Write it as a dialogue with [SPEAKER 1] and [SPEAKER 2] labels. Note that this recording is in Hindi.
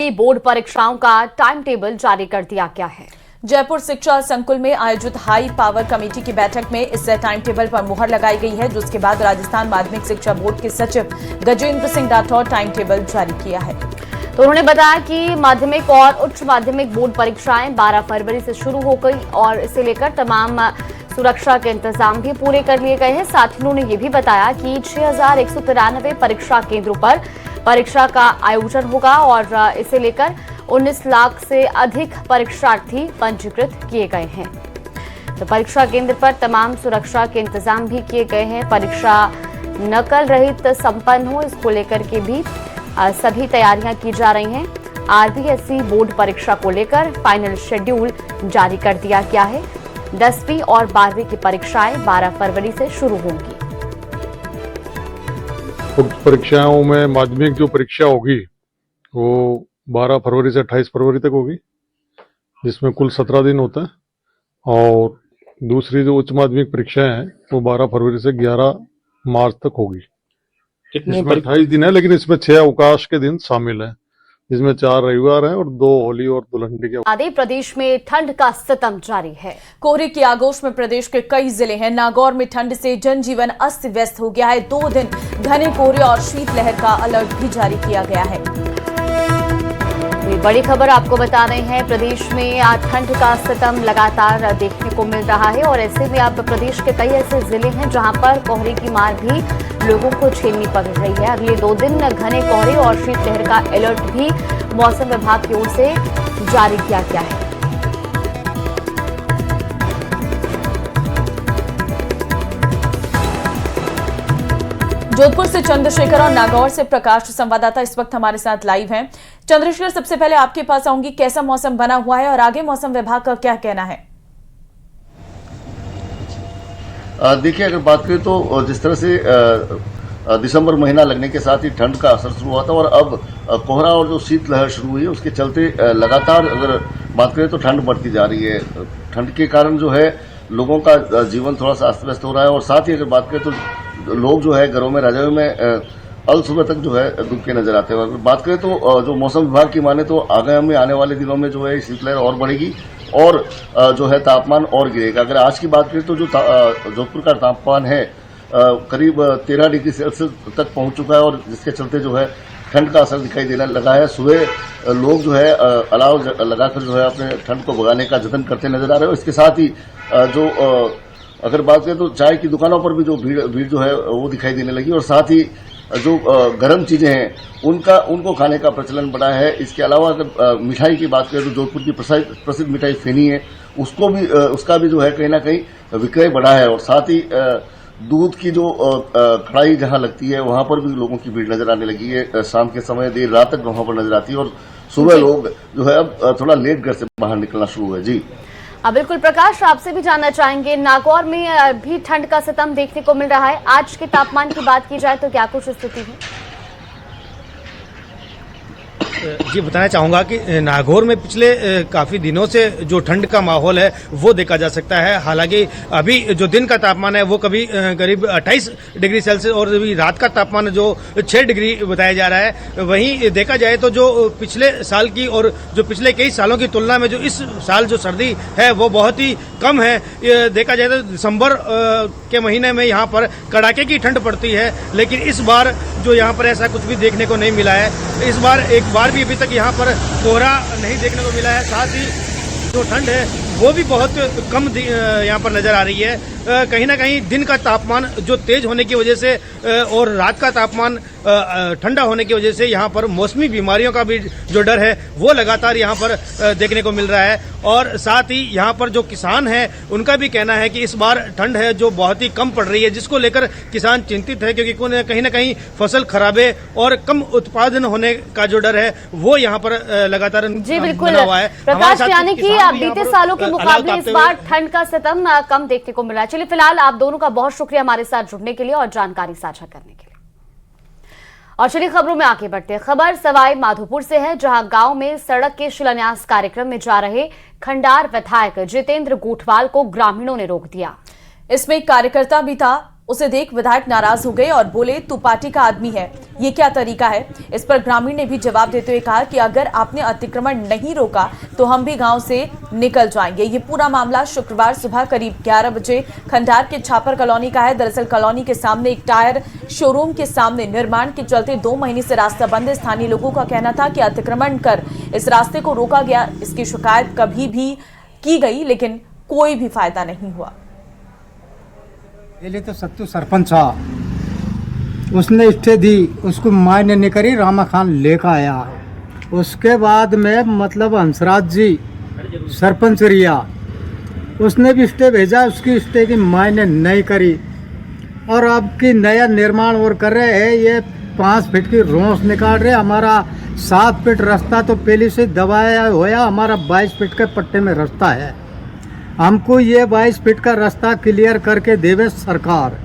[SPEAKER 1] 10वीं बोर्ड परीक्षाओं का टाइम टेबल जारी कर दिया गया है।
[SPEAKER 2] जयपुर शिक्षा संकुल में आयोजित हाई पावर कमेटी की बैठक में इस टाइम टेबल पर मुहर लगाई गई है, जिसके बाद राजस्थान माध्यमिक शिक्षा बोर्ड के सचिव गजेंद्र सिंह राठौर टाइम टेबल जारी किया है।
[SPEAKER 1] तो उन्होंने बताया कि माध्यमिक और उच्च माध्यमिक बोर्ड परीक्षाएं 12 फरवरी से शुरू हो गई और इसे लेकर तमाम सुरक्षा के इंतजाम भी पूरे कर लिए गए हैं। साथ ही उन्होंने ये भी बताया कि 6193 परीक्षा केंद्रों पर परीक्षा का आयोजन होगा और इसे लेकर 19 लाख से अधिक परीक्षार्थी पंजीकृत किए गए हैं। तो परीक्षा केंद्र पर तमाम सुरक्षा के इंतजाम भी किए गए हैं। परीक्षा नकल रहित संपन्न हो, इसको लेकर के भी सभी तैयारियां की जा रही हैं। आरबीएसई बोर्ड परीक्षा को लेकर फाइनल शेड्यूल जारी कर दिया गया है। 10वीं और 12वीं की परीक्षाएं 12 फरवरी से शुरू होंगी।
[SPEAKER 3] परीक्षाओं में माध्यमिक जो परीक्षा होगी वो 12 फरवरी से 28 फरवरी तक होगी, जिसमें कुल 17 दिन होता है। और दूसरी जो उच्च माध्यमिक परीक्षाएं हैं वो 12 फरवरी से 11 मार्च तक होगी। इसमें 28 दिन है, लेकिन इसमें 6 अवकाश के दिन शामिल हैं, जिसमें 4 रविवार हैं और 2 होली और दुल्हन के।
[SPEAKER 1] आधे प्रदेश में ठंड का सितम जारी है।
[SPEAKER 2] कोहरे की आगोश में प्रदेश के कई जिले हैं। नागौर में ठंड से जनजीवन अस्त व्यस्त हो गया है। 2 दिन घने कोहरे और शीतलहर का अलर्ट भी जारी किया गया है।
[SPEAKER 1] बड़ी खबर आपको बता रहे हैं, प्रदेश में आज ठंड का सितम लगातार देखने को मिल रहा है और ऐसे में अब प्रदेश के कई ऐसे जिले हैं जहां पर कोहरे की मार भी लोगों को झेलनी पड़ रही है। अगले 2 दिन घने कोहरे और शीतलहर का अलर्ट भी मौसम विभाग की ओर से जारी किया गया है।
[SPEAKER 2] जोधपुर से चंद्रशेखर और नागौर से प्रकाश संवाददाता इस वक्त हमारे साथ लाइव हैं। चंद्रशेखर, सबसे पहले आपके पास आऊंगी, कैसा मौसम बना हुआ है और आगे मौसम विभाग का क्या कहना है?
[SPEAKER 4] देखिए, अगर बात करें तो जिस तरह से दिसंबर महीना लगने के साथ ही ठंड का असर शुरू हुआ था और अब कोहरा और जो शीतलहर शुरू हुई है उसके चलते लगातार अगर बात करें तो ठंड बढ़ती जा रही है। ठंड के कारण जो है लोगों का जीवन थोड़ा सा अस्त व्यस्त हो रहा है और साथ ही अगर बात करें तो लोग जो है घरों में रजाइयों में अल सुबह तक जो है डूबके नजर आते हैं। अगर बात करें तो जो मौसम विभाग की माने तो आगामी आने वाले दिनों में जो है शीतलहर और बढ़ेगी और जो है तापमान और गिरेगा। अगर आज की बात करें तो जो जोधपुर का तापमान है करीब 13 डिग्री सेल्सियस तक पहुंच चुका है और जिसके चलते जो है ठंड का असर दिखाई देने लगा है। सुबह लोग जो है अलाव लगाकर जो है अपने ठंड को भगाने का जतन करते नजर आ रहे हैं। इसके साथ ही जो अगर बात करें तो चाय की दुकानों पर भी जो भीड़ जो है वो दिखाई देने लगी और साथ ही जो गर्म चीजें हैं उनको खाने का प्रचलन बढ़ा है। इसके अलावा अगर मिठाई की बात करें तो जोधपुर की प्रसिद्ध मिठाई फेनी है, उसका भी जो है कहीं ना कहीं विक्रय बढ़ा है और साथ ही दूध की जो कढ़ाई जहां लगती है वहां पर भी लोगों की भीड़ नजर आने लगी है। शाम के समय देर रात तक वहां पर नजर आती है और सुबह लोग जो है अब थोड़ा लेट घर से बाहर निकलना शुरू हुआ है। जी
[SPEAKER 1] बिल्कुल प्रकाश, आपसे भी जानना चाहेंगे, नागौर में भी ठंड का सितम देखने को मिल रहा है। आज के तापमान की बात की जाए तो क्या कुछ स्थिति है?
[SPEAKER 5] जी, बताना चाहूँगा कि नागौर में पिछले काफ़ी दिनों से जो ठंड का माहौल है वो देखा जा सकता है। हालांकि अभी जो दिन का तापमान है वो कभी करीब 28 डिग्री सेल्सियस और अभी रात का तापमान जो 6 डिग्री बताया जा रहा है। वहीं देखा जाए तो जो पिछले साल की और जो पिछले कई सालों की तुलना में जो इस साल जो सर्दी है वो बहुत ही कम है। देखा जाए तो दिसंबर के महीने में यहाँ पर कड़ाके की ठंड पड़ती है, लेकिन इस बार जो यहाँ पर ऐसा कुछ भी देखने को नहीं मिला है। इस बार एक बार भी अभी तक यहाँ पर कोहरा नहीं देखने को मिला है। साथ ही जो ठंड है वो भी बहुत कम यहाँ पर नजर आ रही है। कहीं ना कहीं दिन का तापमान जो तेज होने की वजह से और रात का तापमान ठंडा होने की वजह से यहाँ पर मौसमी बीमारियों का भी जो डर है वो लगातार यहाँ पर देखने को मिल रहा है। और साथ ही यहाँ पर जो किसान हैं उनका भी कहना है कि इस बार ठंड है जो बहुत ही कम पड़ रही है, जिसको लेकर किसान चिंतित है, क्योंकि कहीं ना कहीं फसल खराबे और कम उत्पादन होने का जो डर है वो यहाँ पर लगातार बना हुआ है।
[SPEAKER 1] प्रकाश, यानी कि बीते सालों के मुकाबले इस बार ठंड का सितम कम देखने को मिला है। चलिए, फिलहाल आप दोनों का बहुत शुक्रिया हमारे साथ जुड़ने के लिए और जानकारी साझा करने के लिए। और चलिए खबरों में आगे बढ़ते हैं। खबर सवाई माधोपुर से है, जहां गांव में सड़क के शिलान्यास कार्यक्रम में जा रहे खंडार विधायक जितेंद्र गोठवाल को ग्रामीणों ने रोक दिया।
[SPEAKER 2] इसमें एक कार्यकर्ता भी था, उसे देख विधायक नाराज हो गए और बोले, तू पार्टी का आदमी है, ये क्या तरीका है। इस पर ग्रामीण ने भी जवाब देते हुए कहा कि अगर आपने अतिक्रमण नहीं रोका तो हम भी गांव से निकल जाएंगे। ये पूरा मामला शुक्रवार सुबह करीब 11 बजे खंडार के छापर कॉलोनी का है। दरअसल कॉलोनी के सामने एक टायर शोरूम के सामने निर्माण के चलते 2 महीने से रास्ता बंद है। स्थानीय लोगों का कहना था कि अतिक्रमण कर इस रास्ते को रोका गया। इसकी शिकायत कभी भी की गई लेकिन कोई भी फायदा नहीं हुआ।
[SPEAKER 6] पहले तो सत्तू सरपंच था, उसने स्टे दी, उसको मायने नहीं करी, रामा खान लेकर आया। उसके बाद में मतलब हंसराज जी सरपंच रिया, उसने भी स्टे भेजा, उसकी स्टे की मायने नहीं करी। और अब की नया निर्माण और कर रहे हैं, ये 5 फीट की रोंस निकाल रहे। हमारा 7 फीट रास्ता तो पहले से दबाया होया, हमारा 22 फीट के पट्टे में रास्ता है। हमको ये 22 फीट का रास्ता क्लियर करके देवे सरकार।